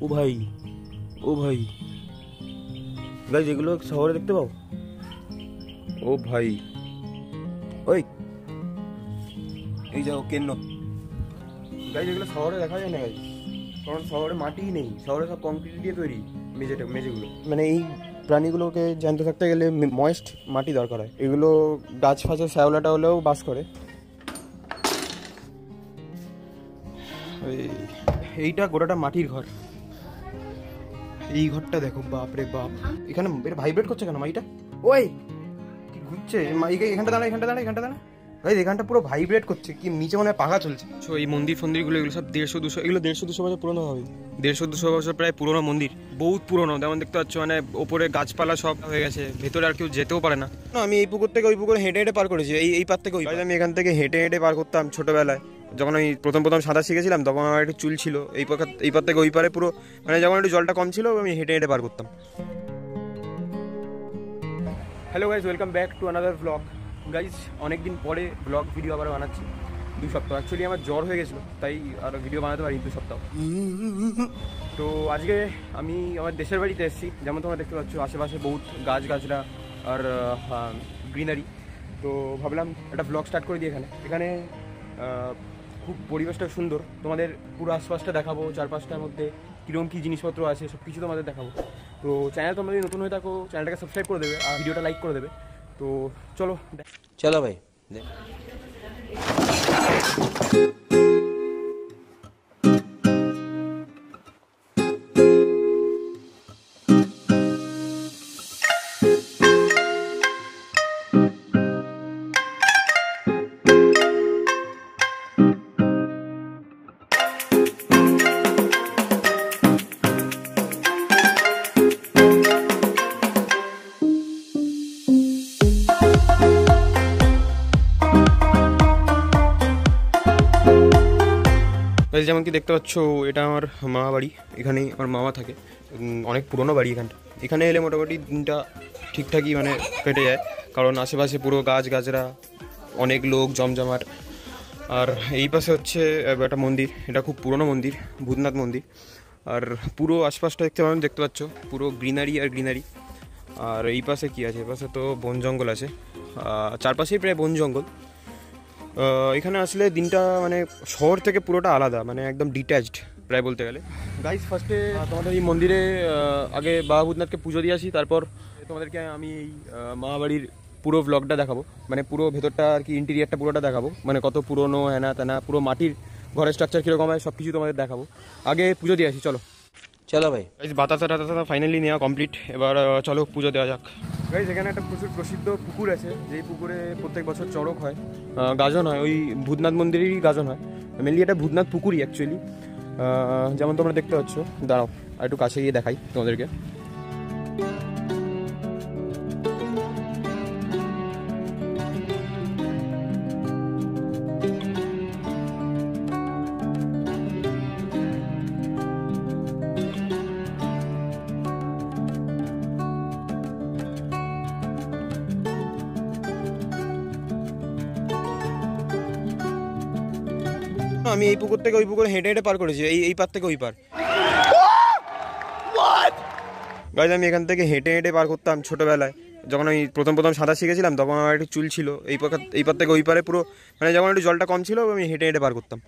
ও ভাই, ও ভাই গাইজ, এগুলো শহরে দেখতে পাও? ও ভাই, ওই এই যাও কেন গাইজ, এগুলো শহরে দেখা যায় না গাইজ, কারণ শহরে মাটিই নেই, শহরে সব কংক্রিট দিয়ে তৈরি মেঝেগুলো। মানে এই প্রাণীগুলোকে জ্যান্ত থাকতে গেলে ময়েস্ট মাটি দরকার হয়। এগুলো গাছ ফাঁচে শ্যাওলাটা হলেও বাস করে। এইটা গোটাটা মাটির ঘর। এই ঘরটা দেখো, বাপ রে বাপ, এখানে এটা ভাইব্রেট করছে কেন মাইটা? ওই কি ঘুরছে এখানটা দাঁড়া, ভাই এখানটা পুরো ভাইব্রেট করছে, কি নিচে মনে হয় পাখা চলছে। এই মন্দিরগুলো এগুলো সব 150-200, এগুলো 150-200 বছর পুরনো হবে। 150-200 বছর প্রায় পুরনো মন্দির, বহুত পুরনো। যেমন দেখতে পাচ্ছ, মানে ওপরে গাছপালা সব হয়ে গেছে, ভেতরে আর কেউ যেতেও পারে না। আমি এই পুকুর থেকে ওই পুকুরে হেঁটে হেঁটে পার করেছি, এই পার থেকে ওই পার। আমি এখান থেকে হেঁটে হেঁটে পার করতাম ছোটবেলায়, যখন আমি প্রথম সাঁতার শিখেছিলাম, তখন আমার একটু চুল ছিল। এই পার থেকে ওই পারে পুরো, মানে যখন একটু জলটা কম ছিল, আমি হেঁটে হেঁটে পার করতাম। Hello guys, welcome back to another blog. Guys, অনেকদিন পরে ব্লগ ভিডিও আবার বানাচ্ছি। 2 সপ্তাহ অ্যাকচুয়ালি আমার জ্বর হয়ে গেছিলো, তাই আর ভিডিও বানাতে পারি 2 সপ্তাহ। তো আজকে আমি আমার দেশের বাড়িতে এসেছি। যেমন তোমরা দেখতে পাচ্ছ, আশেপাশে বহুত গাছগাছরা আর গ্রিনারি। তো ভাবলাম একটা ব্লগ স্টার্ট করে দিই এখানে খুব পরিবেশটা সুন্দর। তোমাদের পুরো আশপাশটা দেখাবো, চারপাশটার মধ্যে কীরকম কী জিনিসপত্র আছে সব কিছু তোমাদের দেখাবো। তো চ্যানেল তোমরা যদি নতুন হয়ে থাকো, চ্যানেলটাকে সাবস্ক্রাইব করে দেবে আর ভিডিওটা লাইক করে দেবে। তো চলো ভাই। যেমন কি দেখতে পাচ্ছ, এটা আমার মামা বাড়ি, এখানেই আমার মামা থাকে। অনেক পুরনো বাড়ি এখানে এলে মোটামুটি দিনটা ঠিকঠাকই মানে কেটে যায়, কারণ আশেপাশে পুরো গাছগাছরা, অনেক লোক জমজমাট। আর এই পাশে হচ্ছে একটা মন্দির, এটা খুব পুরনো মন্দির, ভূতনাথ মন্দির। আর পুরো আশপাশটা দেখতে পাচ্ছ, পুরো গ্রিনারি আর গ্রিনারি। আর এই পাশে কি আছে? এই পাশে তো বন জঙ্গল আছে, চারপাশেই প্রায় বন জঙ্গল। এখানে আসলে দিনটা মানে শহর থেকে পুরোটা আলাদা, মানে একদম ডিট্যাচড প্রায় বলতে গেলে। গাইজ, ফার্স্টে তোমাদের এই মন্দিরে আগে বাবা ভূতনাথকে পুজো দিয়ে আসি, তারপর তোমাদেরকে আমি এই মামাবাড়ির পুরো ব্লগটা দেখাবো, মানে পুরো ভেতরটা আর কি, ইন্টেরিয়ারটা পুরোটা দেখাবো, মানে কত পুরোনো হ্যানা তেনা, পুরো মাটির ঘরের স্ট্রাকচার কীরকম হয় সব কিছু তোমাদের দেখাবো। আগে পুজো দিয়ে আসি, চলো ভাই। বাতাসা ফাইনালি নেওয়া কমপ্লিট, এবার চলো পুজো দেওয়া যাক। গাইজ, এখানে একটা প্রচুর প্রসিদ্ধ পুকুর আছে, যেই পুকুরে প্রত্যেক বছর চড়ক হয়, গাজন হয়, ওই ভূতনাথ মন্দিরেরই গাজন হয়। মেনলি এটা ভূতনাথ পুকুরই অ্যাকচুয়ালি। যেমন তোমরা দেখতে পাচ্ছ, দাঁড়াও আর একটু কাছে গিয়ে দেখাই তোমাদেরকে। আমি এই পুকুর থেকে ওই পুকুরে হেঁটে হেঁটে পার করেছি, এই পার থেকে ওই পার। গাইজ, আমি এখান থেকে হেঁটে হেঁটে পার করতাম ছোটবেলায়, যখন আমি প্রথম সাঁতার শিখেছিলাম, তখন আমার একটু চুল ছিল। এই পার থেকে ওই পারে পুরো, মানে যখন একটু জলটা কম ছিল, আমি হেঁটে হেঁটে পার করতাম।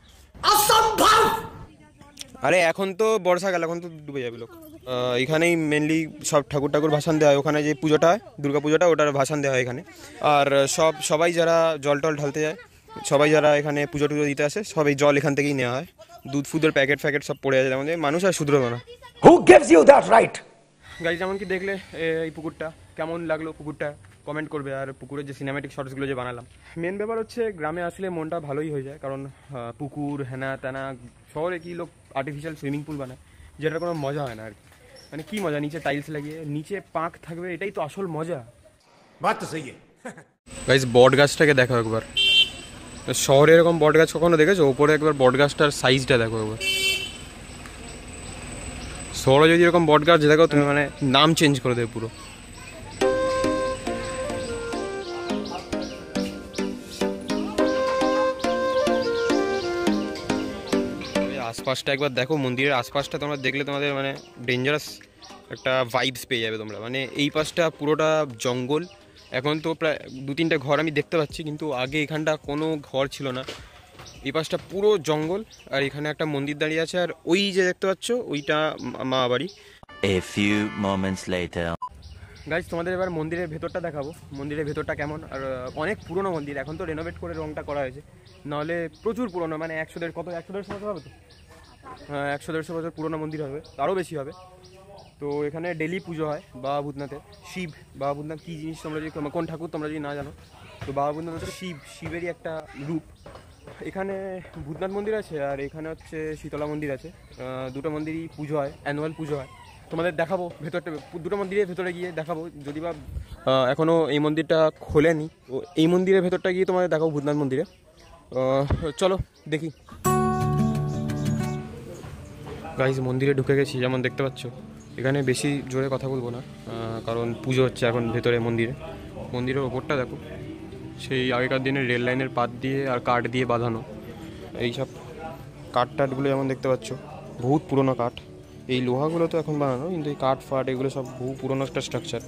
আরে এখন তো বর্ষাকাল, এখন তো ডুবে যাবে লোক। এখানেই মেনলি সব ঠাকুর ভাসান দেওয়া হয়। ওখানে যে পুজোটা হয়, দুর্গা পুজোটা, ওটার ভাসান দেওয়া হয় এখানে। আর সবাই যারা জল টল ঢালতে যায়, সবাই যারা এখানে পুজো টুজো দিতে আসে, সবাই জল এখান থেকেই নেওয়া হয়। দুধ ফুদের প্যাকেট সব পড়ে আছে, আমাদের মানুষ আর শুধরোবে না। Who gives you that right? Guys, যেমন কি দেখলে এই পুকুরটা, কেমন লাগলো পুকুরটা কমেন্ট করবে। আর পুকুরের যে সিনেম্যাটিক শর্টসগুলো যে বানালাম, মেন ব্যাপার হচ্ছে গ্রামে আসলে মনটা ভালোই হয়ে যায়, কারণ পুকুর হেনা তেনা। শহরে কি লোক আর্টিফিশিয়াল সুইমিং পুল বানায়, যেটার কোনো মজা হয় না আর কি। মানে কি মজা, নিচে টাইলস লাগিয়ে নিচে পাঁক থাকবে, এটাই তো আসল মজা। বাত তো সহি গাইজ, বট গাছটাকে দেখো একবার। শহরে এরকম বট গাছ কখনো দেখেছো? ওপরে একবার বট গাছটার সাইজটা দেখো একবার। শহরে যদি এরকম বট গাছ দেখো তুমি, মানে নাম চেঞ্জ করে দেবে পুরো। আশপাশটা একবার দেখো, মন্দিরের আশপাশটা তোমরা দেখলে তোমাদের মানে ডেঞ্জারাস একটা ভাইবস পেয়ে যাবে তোমরা। মানে এই পাশটা পুরোটা জঙ্গল, এখন তো প্রায় 2-3টা ঘর আমি দেখতে পাচ্ছি, কিন্তু আগে এখানটা কোনো ঘর ছিল না। এই পাশটা পুরো জঙ্গল, আর এখানে একটা মন্দির দাঁড়িয়ে আছে, আর ওই যে দেখতে পাচ্ছ ওইটা মা বাড়ি। A few moments later. Guys তোমাদের এবার মন্দিরের ভেতরটা দেখাবো, মন্দিরের ভেতরটা কেমন। আর অনেক পুরনো মন্দির, এখন তো রেনোভেট করে রংটা করা হয়েছে, নাহলে প্রচুর পুরনো, মানে 100-150 বছর হবে তো। হ্যাঁ, 100-150 বছর পুরনো মন্দির হবে, তারও বেশি হবে। তো এখানে ডেলি পুজো হয় বাবা ভূতনাথের। বাবা ভূতনাথ কী জিনিস তোমরা যদি, কোন ঠাকুর তোমরা যদি না জানো, তো বাবা ভূতনাথ হচ্ছে শিবেরই একটা রূপ। এখানে ভূতনাথ মন্দির আছে, আর এখানে হচ্ছে শীতলা মন্দির আছে। দুটো মন্দিরই পুজো হয়, অ্যানুয়াল পুজো হয়। তোমাদের দেখাবো ভেতরটা, দুটো মন্দিরের ভেতরে গিয়ে দেখাবো, যদি বা এখনও এই মন্দিরটা খোলেনি। তো এই মন্দিরের ভেতরটা গিয়ে তোমাদের দেখাবো, ভূতনাথ মন্দিরে। চলো দেখি। গাইজ মন্দিরে ঢুকে গেছি, যেমন দেখতে পাচ্ছ। এখানে বেশি জোরে কথা বলবো না, কারণ পুজো হচ্ছে এখন ভেতরে মন্দিরের ওপরটা দেখো, সেই আগেকার দিনের রেল লাইনের পাত দিয়ে আর কাঠ দিয়ে বাঁধানো। এইসব কাঠগুলো যেমন দেখতে পাচ্ছ, বহুত পুরনো কাঠ। এই লোহাগুলো তো এখন বানানো, কিন্তু এই কাঠ এগুলো সব বহু পুরনো একটা স্ট্রাকচার।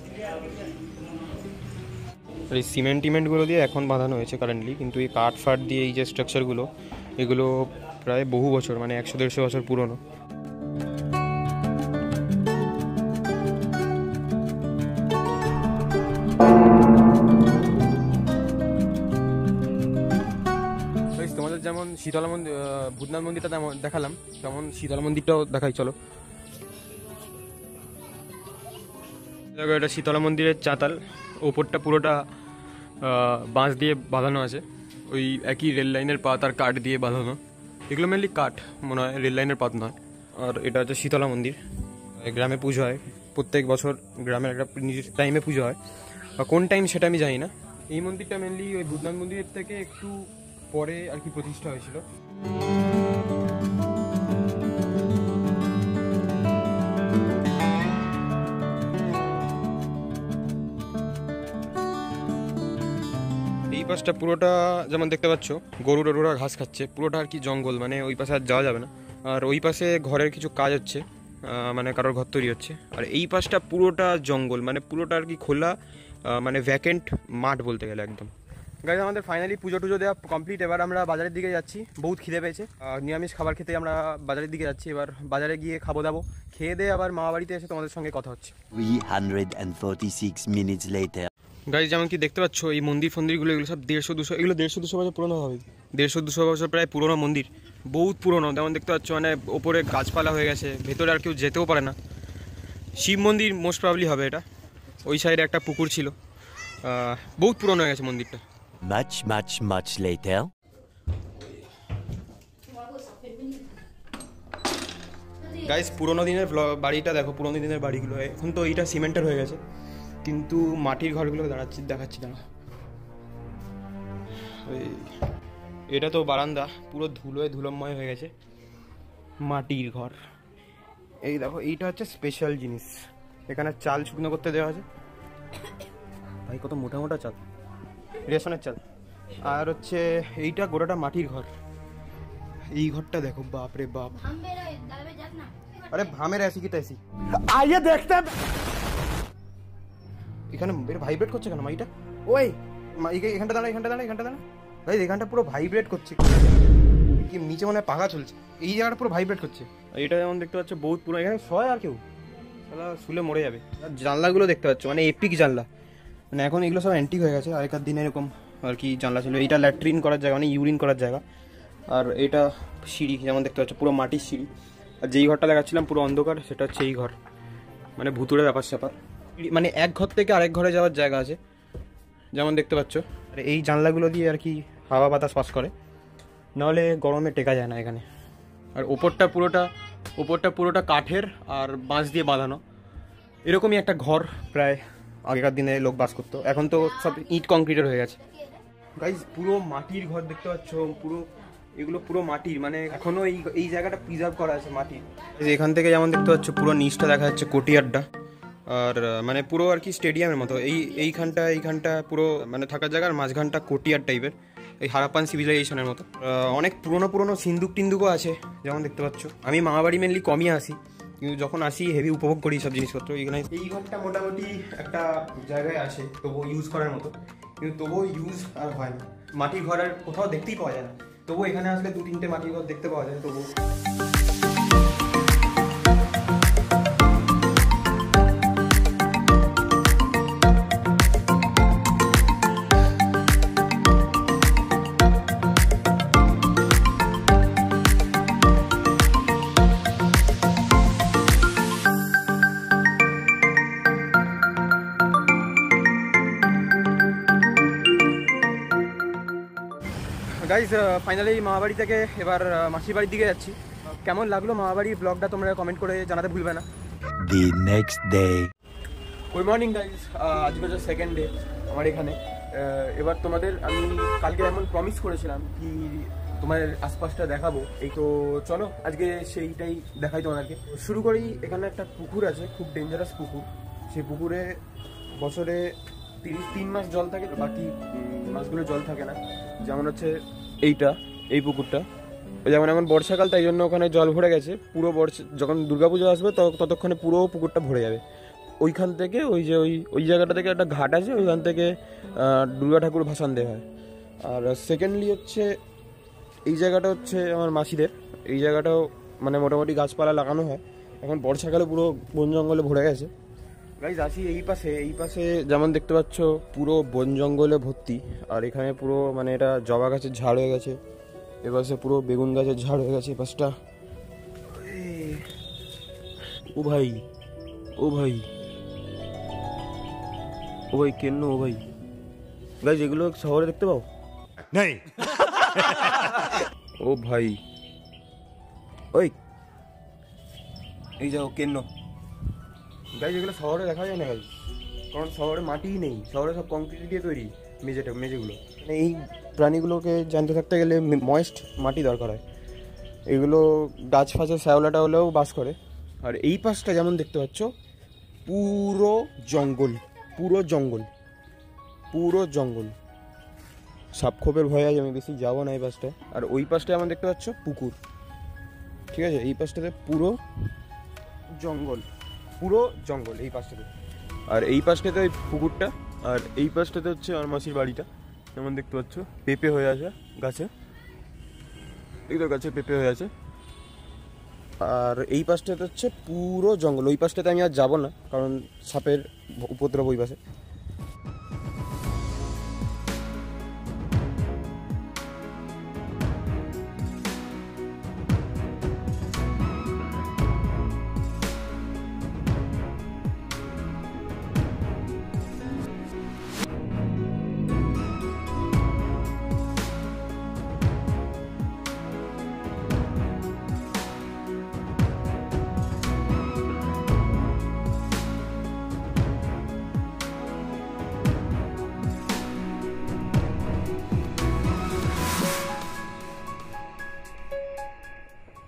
আর এই সিমেন্টগুলো দিয়ে এখন বাঁধানো হয়েছে কারেন্টলি, কিন্তু এই কাঠ দিয়ে এই যে স্ট্রাকচারগুলো, এগুলো প্রায় বহু বছর, মানে 100-150 বছর পুরনো। তোমাদের যেমন শীতলা মন্দির, ভূতনাথ মন্দিরটা তেমন দেখালাম, তেমন শীতলা মন্দিরটাও দেখাই চলো। দেখো, এটা শীতলা মন্দিরের চাতাল, ওপরটা পুরোটা বাঁশ দিয়ে বাঁধানো আছে, ওই একই রেল লাইনের পাত আর কাঠ দিয়ে বাঁধানো। এগুলো মেনলি কাঠ মনে হয়, রেল লাইনের পাত নয়। আর এটা হচ্ছে শীতলা মন্দির, গ্রামে পুজো হয় প্রত্যেক বছর, গ্রামের একটা নিজের টাইমে পুজো হয়, বা কোন টাইম সেটা আমি জানি না। এই মন্দিরটা মেনলি ওই ভূতনাথ মন্দিরের থেকে একটু পরে আর কি প্রতিষ্ঠা হয়েছিল। এই পাশটা পুরোটা যেমন দেখতে পাচ্ছ, গরুরা ঘাস খাচ্ছে, পুরোটা আর কি জঙ্গল, মানে ওই পাশে আর যাওয়া যাবে না। আর ওই পাশে ঘরের কিছু কাজ হচ্ছে, মানে কারোর ঘর তৈরি হচ্ছে। আর এই পাশটা পুরোটা জঙ্গল, মানে পুরোটা আর কি খোলা, মানে ভ্যাকেন্ট মাঠ বলতে গেলে একদম। গাইজ আমাদের ফাইনালি পুজো টুজো দেওয়া কমপ্লিট, এবার আমরা বাজারের দিকে যাচ্ছি, বহুত খিদে পেয়েছে, নিরামিষ খাবার খেতে আমরা বাজারের দিকে যাচ্ছি। এবার বাজারে গিয়ে খাবো দাবো, খেয়ে দিয়ে আবার মামা বাড়িতে এসে তোমাদের সঙ্গে কথা হচ্ছে। 346 minutes later. গাইজ যেমন কি দেখতে পাচ্ছ, এই ফন্দিরগুলো এগুলো সব 150-200, এগুলো 150-200 বছর পুরোনো হবে, 150-200 বছর প্রায় পুরোনো মন্দির, বহুত পুরোনো। যেমন দেখতে পাচ্ছ, মানে ওপরে গাছপালা হয়ে গেছে, ভেতরে আর কেউ যেতেও পারে না। শিব মন্দির মোস্ট প্রবাবলি হবে এটা। ওই সাইডে একটা পুকুর ছিল, বহুত পুরোনো হয়ে গেছে মন্দিরটা। Much later. গাইজ পুরোনো দিনের বাড়িটা দেখো, পুরোনো দিনের বাড়িগুলো, এখন তো এইটা সিমেন্টের হয়ে গেছে, কিন্তু মাটির ঘরগুলো দেখাচ্ছি দাঁড়া। এটা তো বারান্দা, পুরো ধুলোময় হয়ে গেছে, মাটির ঘর। এই দেখো, এইটা হচ্ছে স্পেশাল জিনিস, এখানে চাল শুকনো করতে দেওয়া আছে। ভাই কত মোটা মোটা চাল, রেশনের চাল। আর হচ্ছে এইটা গোটাটা মাটির ঘর। এই ঘরটা দেখো, বাপ রে বাপ। আরে ভামের ऐसी की तैसी आइए देखते हैं। এখানে ভাইব্রেট করছে কেন মাইটা? ওই এখানটা দাঁড়া, ভাই এখানটা পুরো ভাইব্রেট করছে, কি নিচে মনে হয় পাখা চলছে, এই জায়গাটা পুরো ভাইব্রেট করছে। এটা যেমন দেখতে পাচ্ছ বহুত পুরো, এখানে শয় আর কেউ শালা শুলে মরে যাবে। আর জানলাগুলো দেখতে পাচ্ছ, মানে এপিক জানলা, মানে এখন এগুলো সব অ্যান্টিক হয়ে গেছে, আগেকার দিনে এরকম আর কি জানলা ছিল। এইটা ল্যাট্রিন করার জায়গা, মানে ইউরিন করার জায়গা। আর এটা সিঁড়ি, যেমন দেখতে পাচ্ছ পুরো মাটির সিঁড়ি। আর যেই ঘরটা দেখাচ্ছিলাম পুরো অন্ধকার, সেটা হচ্ছে এই ঘর, মানে ভুতুড়ে ব্যাপার স্যাপার, মানে এক ঘর থেকে আরেক ঘরে যাওয়ার জায়গা আছে, যেমন দেখতে পাচ্ছ। আর এই জানলাগুলো দিয়ে আর কি হাওয়া বাতাস পাস করে, নাহলে গরমে টেকা যায় না এখানে। আর ওপরটা পুরোটা কাঠের আর বাঁশ দিয়ে বাঁধানো, এরকমই একটা ঘর প্রায় আগেকার দিনে লোক বাস করতো, এখন তো সব ইট কংক্রিটের হয়ে গেছে। গাইজ পুরো মাটির ঘর দেখতে পাচ্ছ, এগুলো পুরো মাটির, মানে এখনো এই জায়গাটা প্রিজার্ভ করা আছে মাটির। এখান থেকে যেমন দেখতে পাচ্ছ পুরো নিচটা দেখা যাচ্ছে কোটিয়ারটা, আর মানে পুরো আর কি স্টেডিয়ামের মতো। এইখানটা পুরো মানে থাকার জায়গার মাঝখানটা কোটিয়ার টাইপের, ওই হারাপ্পান সিভিলাইজেশনের মতো। অনেক পুরনো সিন্দুক টিন্দুকও আছে যেমন দেখতে পাচ্ছ। আমি মামাবাড়ি মেনলি কমই আসি, কিন্তু যখন আসি হেভি উপভোগ করি সব জিনিসপত্র। এখানে এই ঘরটা মোটামুটি একটা জায়গায় আছে তবুও ইউজ করার মতো, কিন্তু তবুও ইউজ আর হয় না। মাটির ঘর আর কোথাও দেখতেই পাওয়া যায় না, তবুও এখানে আসলে 2-3টে মাটির ঘর দেখতে পাওয়া যায় তবুও। গাইজ ফাইনালি মামাবাড়ি থেকে এবার মাসির বাড়ির দিকে যাচ্ছি। কেমন লাগলো মামাবাড়ির ব্লগটা তোমরা কমেন্ট করে জানাতে ভুলবে না। The next day. Good morning guys, আজকে হচ্ছে সেকেন্ড ডে আমার এখানে। এবার তোমাদের আমি কালকে এমন প্রমিস করেছিলাম কি তোমার আশপাশটা দেখাবো, এই তো চলো আজকে সেইটাই দেখাই তোমাদেরকে। শুরু করি, এখানে একটা পুকুর আছে, খুব ডেঞ্জারাস পুকুর। সেই পুকুরে বছরে 3 মাস জল থাকে, বাকি মাসগুলো জল থাকে না। যেমন হচ্ছে এই পুকুরটা, যেমন এখন বর্ষাকাল তাই জন্য ওখানে জল ভরে গেছে পুরো। যখন দুর্গাপুজো আসবে ততক্ষণে পুরো পুকুরটা ভরে যাবে। ওইখান থেকে ওই জায়গাটা থেকে একটা ঘাট আছে, ওইখান থেকে দুর্গা ঠাকুর ভাসান দেওয়া হয়। আর সেকেন্ডলি হচ্ছে এই জায়গাটা হচ্ছে আমার মাসিদের। এই জায়গাটাও মানে মোটামুটি গাছপালা লাগানো হয়, এখন বর্ষাকালে পুরো বন জঙ্গলে ভরে গেছে। গাইজ আসি এই পাশে যেমন দেখতে পাচ্ছ পুরো বন জঙ্গলে ভর্তি। আর এখানে পুরো মানে এটা জবা গাছের ঝাড় হয়ে গেছে, এপাশে পুরো বেগুন গাছের ঝাড় হয়ে গেছে। এপাশটা ও ভাই কেন ও ভাই গাইজ এগুলো শহরে দেখতে পাও नहीं ও ভাই ওই এই যাও কেন গাইজ এগুলো শহরে দেখা যায় না গাইজ, কারণ শহরে মাটিই নেই, শহরে সব কংক্রিট দিয়ে তৈরি মেঝেগুলো। মানে এই প্রাণীগুলোকে জানতে থাকতে গেলে ময়েস্ট মাটি দরকার হয়। এগুলো গাছ ফাছে শ্যাওলাটা হলেও বাস করে। আর এই পাশটা যেমন দেখতে পাচ্ছ পুরো জঙ্গল। সাপখোপের ভয় আছে, আমি বেশি যাবো না এই পাশটায়। আর ওই পাশটা যেমন দেখতে পাচ্ছ পুকুর, ঠিক আছে? এই পাশটাতে পুরো জঙ্গল এই পাশটাতে। আর এই পাশটাতে ওই পুকুরটা, আর এই পাশটাতে হচ্ছে আমার মাসির বাড়িটা। যেমন দেখতে পাচ্ছ পেঁপে হয়ে আছে গাছে, গাছে পেঁপে হয়ে আছে। আর এই পাশটাতে হচ্ছে পুরো জঙ্গল। ওই পাশটাতে আমি আর যাবো না, কারণ সাপের উপদ্রব ওই পাশে।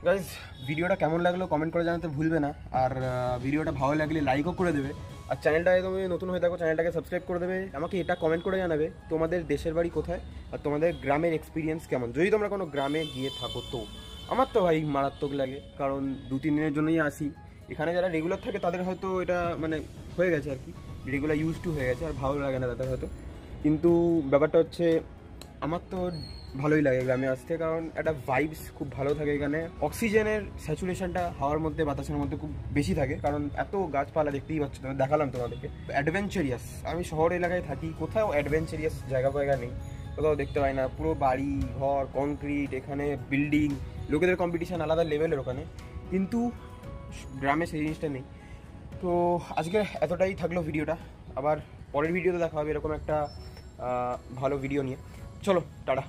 গাইজ ভিডিওটা কেমন লাগলো কমেন্ট করে জানাতে ভুলবে না। আর ভিডিওটা ভালো লাগলে লাইকও করে দেবে। আর চ্যানেলটা তুমি নতুন হয়ে থাকো চ্যানেলটাকে সাবস্ক্রাইব করে দেবে। আমাকে এটা কমেন্ট করে জানাবে তোমাদের দেশের বাড়ি কোথায় আর তোমাদের গ্রামের এক্সপিরিয়েন্স কেমন, যদি তোমরা কোনো গ্রামে গিয়ে থাকো। তো আমার তো ভাই মারাত্মক লাগে, কারণ 2-3 দিনের জন্যই আসি। এখানে যারা রেগুলার থাকে তাদের হয়তো এটা মানে হয়ে গেছে আর কি, রেগুলার ইউজ টু হয়ে গেছে, আর ভালো লাগে না তাদের হয়তো। কিন্তু ব্যাপারটা হচ্ছে আমার তো ভালোই লাগে গ্রামে আসতে, কারণ একটা ভাইবস খুব ভালো থাকে এখানে। অক্সিজেনের স্যাচুরেশনটা হাওয়ার মধ্যে বাতাসের মধ্যে খুব বেশি থাকে, কারণ এত গাছপালা দেখতেই পাচ্ছ, দেখালাম তোমাদেরকে। অ্যাডভেঞ্চারিয়াস, আমি শহর এলাকায় থাকি, কোথাও অ্যাডভেঞ্চারিয়াস জায়গা নেই, কোথাও দেখতে পাই না। পুরো বাড়ি ঘর কংক্রিট, এখানে বিল্ডিং, লোকেদের কম্পিটিশান আলাদা লেভেলের ওখানে, কিন্তু গ্রামে সেই জিনিসটা নেই। তো আজকে এতটাই থাকলো ভিডিওটা, আবার পরের ভিডিওতে দেখা হবে এরকম একটা ভালো ভিডিও নিয়ে। চলো টাটা।